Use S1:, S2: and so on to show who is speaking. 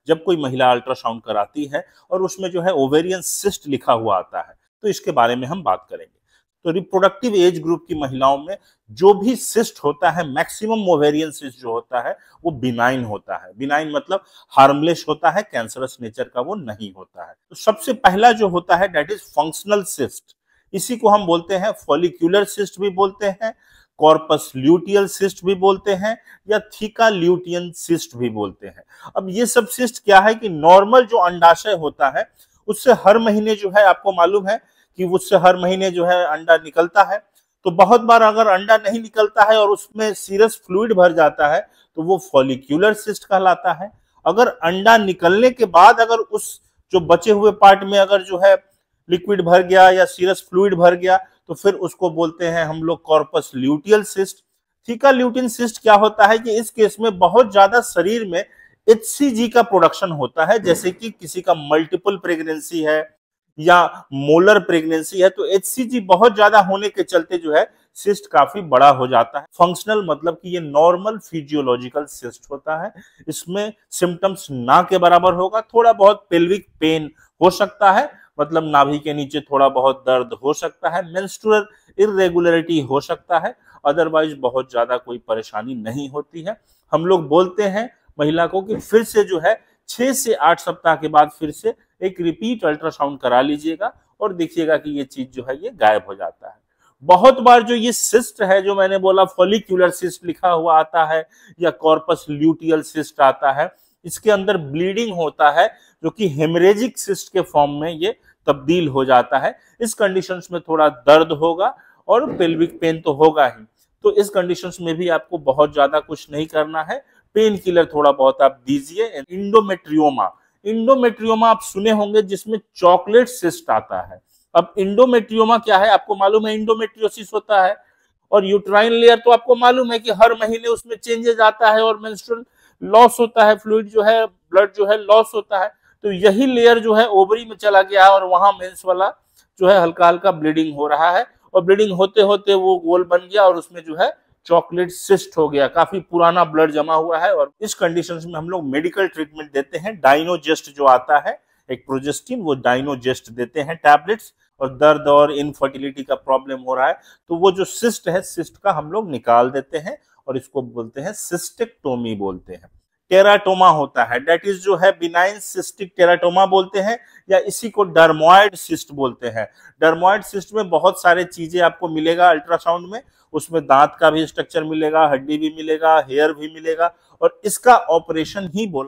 S1: जब कोई महिला अल्ट्रासाउंड कराती है और उसमें जो है ओवेरियन सिस्ट लिखा हुआ आता है, तो इसके बारे में हम बात करेंगे। तो रिप्रोडक्टिव एज ग्रुप की महिलाओं में जो भी सिस्ट होता है, मैक्सिमम ओवेरियन सिस्ट जो होता है वो बिनाइन होता है। बिनाइन मतलब हार्मलेस होता है, कैंसरस नेचर का वो नहीं होता है। तो सबसे पहला जो होता है दैट इज फंक्शनल सिस्ट। इसी को हम बोलते हैं फॉलिक्यूलर सिस्ट भी बोलते हैं, कॉर्पस ल्यूटियल सिस्ट भी बोलते हैं, या थीका ल्यूटियन सिस्ट भी बोलते हैं। अब ये सब सिस्ट क्या है कि नॉर्मल जो अंडाशय होता है उससे हर महीने जो है, आपको मालूम है कि उससे हर महीने जो है अंडा निकलता है। तो बहुत बार अगर अंडा नहीं निकलता है और उसमें सीरस फ्लूइड भर जाता है तो वो फॉलिक्यूलर सिस्ट कहलाता है। अगर अंडा निकलने के बाद अगर उस जो बचे हुए पार्ट में अगर जो है लिक्विड भर गया या सीरस फ्लूइड भर गया तो फिर उसको बोलते हैं हम लोग corpus luteal cyst. Theca lutein cyst क्या होता है कि इस केस में बहुत ज्यादा शरीर में HCG का प्रोडक्शन होता है, जैसे कि किसी का मल्टीपल प्रेगनेंसी है या मोलर प्रेगनेंसी है, तो HCG बहुत ज्यादा होने के चलते जो है सिस्ट काफी बड़ा हो जाता है। फंक्शनल मतलब कि ये नॉर्मल फिजियोलॉजिकल सिस्ट होता है। इसमें सिम्टम्स ना के बराबर होगा, थोड़ा बहुत पेल्विक पेन हो सकता है, मतलब नाभि के नीचे थोड़ा बहुत दर्द हो सकता है, मेंस्ट्रुअल इरेगुलरिटी हो सकता है, अदरवाइज बहुत ज्यादा कोई परेशानी नहीं होती है। हम लोग बोलते हैं महिला को कि फिर से जो है 6 से 8 सप्ताह के बाद फिर से एक रिपीट अल्ट्रासाउंड करा लीजिएगा और देखिएगा कि ये चीज जो है ये गायब हो जाता है। बहुत बार जो ये सिस्ट है, जो मैंने बोला फॉलिक्यूलर सिस्ट लिखा हुआ आता है या कॉर्पस ल्यूटियल सिस्ट आता है, इसके अंदर ब्लीडिंग होता है जो कि हेमरेजिक सिस्ट के फॉर्म में ये तब्दील हो जाता है। इस कंडीशंस में थोड़ा दर्द होगा और पेल्विक पेन तो होगा ही। तो इस कंडीशंस में भी आपको बहुत ज्यादा कुछ नहीं करना है, पेन किलर थोड़ा बहुत आप दीजिए। इंडोमेट्रियोमा, इंडोमेट्रियोमा आप सुने होंगे जिसमें चॉकलेट सिस्ट आता है। अब इंडोमेट्रियोमा क्या है आपको मालूम है, इंडोमेट्रियोसिस होता है। और यूट्राइन लेयर तो आपको मालूम है कि हर महीने उसमें चेंजेस आता है और मेंस्ट्रुअल लॉस होता है, फ्लूइड जो है, ब्लड जो है लॉस होता है। तो यही लेयर जो है ओवरी में चला गया और वहां मेंस वाला जो है हल्का हल्का ब्लीडिंग हो रहा है, और ब्लीडिंग होते होते वो गोल बन गया और उसमें जो है चॉकलेट सिस्ट हो गया, काफी पुराना ब्लड जमा हुआ है। और इस कंडीशन में हम लोग मेडिकल ट्रीटमेंट देते हैं। डाइनोजेस्ट जो आता है एक प्रोजेस्टिन, वो डाइनोजेस्ट देते हैं टैबलेट्स। और दर्द और इनफर्टिलिटी का प्रॉब्लम हो रहा है तो वो जो सिस्ट है, सिस्ट का हम लोग निकाल देते हैं और इसको बोलते हैं सिस्टेक्टोमी बोलते हैं। टेराटोमा होता है, दैट इज जो है बिनाइन सिस्टिक टेराटोमा बोलते हैं, या इसी को डर्मोइड सिस्ट बोलते हैं। डर्मोइड सिस्ट में बहुत सारे चीजें आपको मिलेगा अल्ट्रासाउंड में, उसमें दांत का भी स्ट्रक्चर मिलेगा, हड्डी भी मिलेगा, हेयर भी मिलेगा, और इसका ऑपरेशन ही बोला